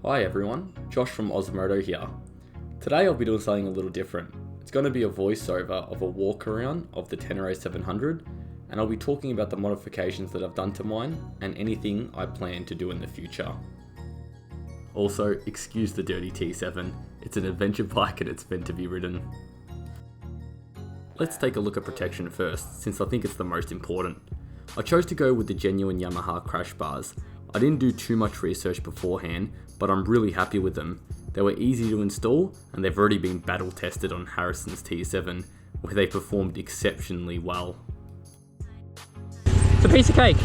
Hi everyone, Josh from Ausmoto here. Today I'll be doing something a little different. It's going to be a voiceover of a walkaround of the Tenere 700, and I'll be talking about the modifications that I've done to mine and anything I plan to do in the future. Also, excuse the dirty T7, it's an adventure bike and it's meant to be ridden. Let's take a look at protection first, since I think it's the most important. I chose to go with the genuine Yamaha crash bars. I didn't do too much research beforehand, but I'm really happy with them. They were easy to install and they've already been battle tested on Harrison's T7, where they performed exceptionally well. It's a piece of cake.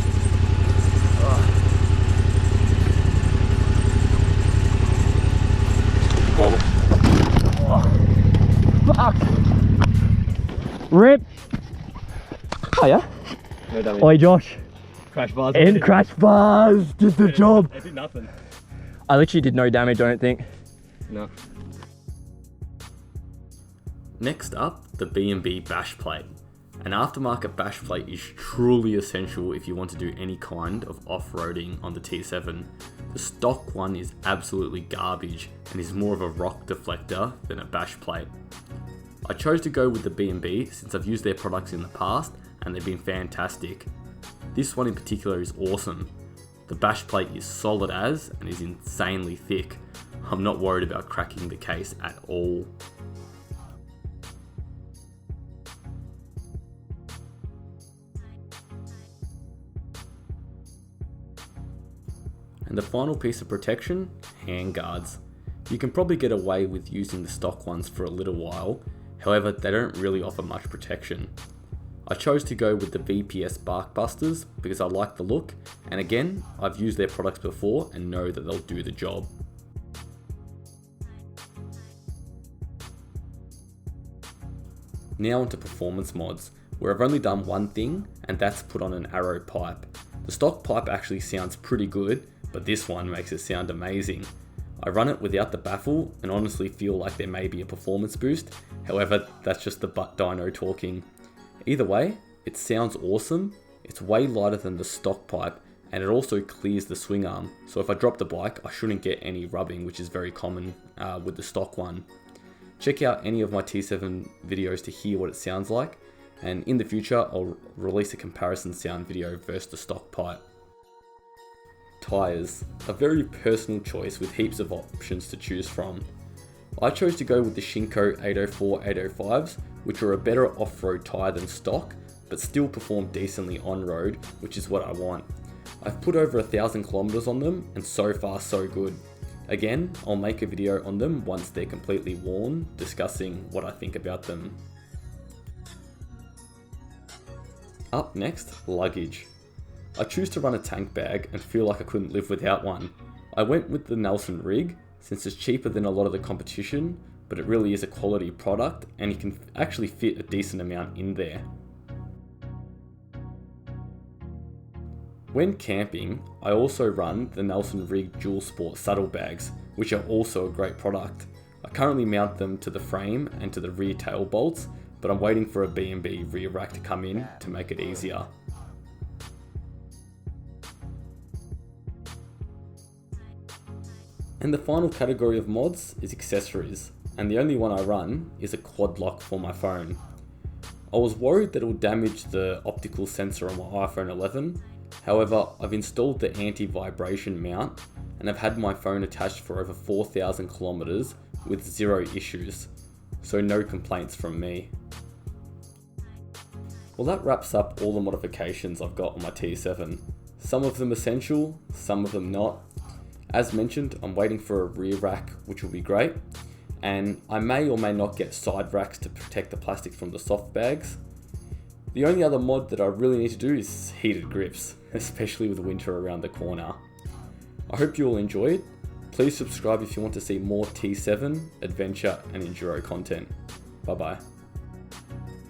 Fuck! Rip! Oh yeah? No damage. Oi Josh. Crash bars. And crash bars! Did the job! It did nothing. I literally did no damage, I don't think. No. Next up, the B&B bash plate. An aftermarket bash plate is truly essential if you want to do any kind of off-roading on the T7. The stock one is absolutely garbage and is more of a rock deflector than a bash plate. I chose to go with the B&B since I've used their products in the past and they've been fantastic. This one in particular is awesome. The bash plate is solid as and is insanely thick. I'm not worried about cracking the case at all. And the final piece of protection, hand guards. You can probably get away with using the stock ones for a little while, however they don't really offer much protection. I chose to go with the VPS Bark Busters because I like the look, and again, I've used their products before and know that they'll do the job. Now onto performance mods, where I've only done one thing, and that's put on an arrow pipe. The stock pipe actually sounds pretty good, but this one makes it sound amazing. I run it without the baffle and honestly feel like there may be a performance boost, however that's just the butt dyno talking. Either way, it sounds awesome, it's way lighter than the stock pipe, and it also clears the swing arm, so if I drop the bike I shouldn't get any rubbing, which is very common with the stock one. Check out any of my T7 videos to hear what it sounds like, and in the future I'll release a comparison sound video versus the stock pipe. Tyres, a very personal choice with heaps of options to choose from. I chose to go with the Shinko 804 805s, which are a better off-road tyre than stock, but still perform decently on-road, which is what I want. I've put over 1,000 kilometers on them, and so far so good. Again, I'll make a video on them once they're completely worn, discussing what I think about them. Up next, luggage. I choose to run a tank bag and feel like I couldn't live without one. I went with the Nelson rig, since it's cheaper than a lot of the competition, but it really is a quality product and you can actually fit a decent amount in there. When camping, I also run the Nelson Rig Dual Sport saddlebags, which are also a great product. I currently mount them to the frame and to the rear tail bolts, but I'm waiting for a B&B rear rack to come in to make it easier. And the final category of mods is accessories, and the only one I run is a quad lock for my phone. I was worried that it would damage the optical sensor on my iPhone 11, however I've installed the anti-vibration mount and I've had my phone attached for over 4,000 kilometers with zero issues, so no complaints from me. Well, that wraps up all the modifications I've got on my T7. Some of them essential, some of them not. As mentioned, I'm waiting for a rear rack, which will be great, and I may or may not get side racks to protect the plastic from the soft bags. The only other mod that I really need to do is heated grips, especially with winter around the corner. I hope you all enjoyed. Please subscribe if you want to see more T7, adventure and enduro content. Bye bye.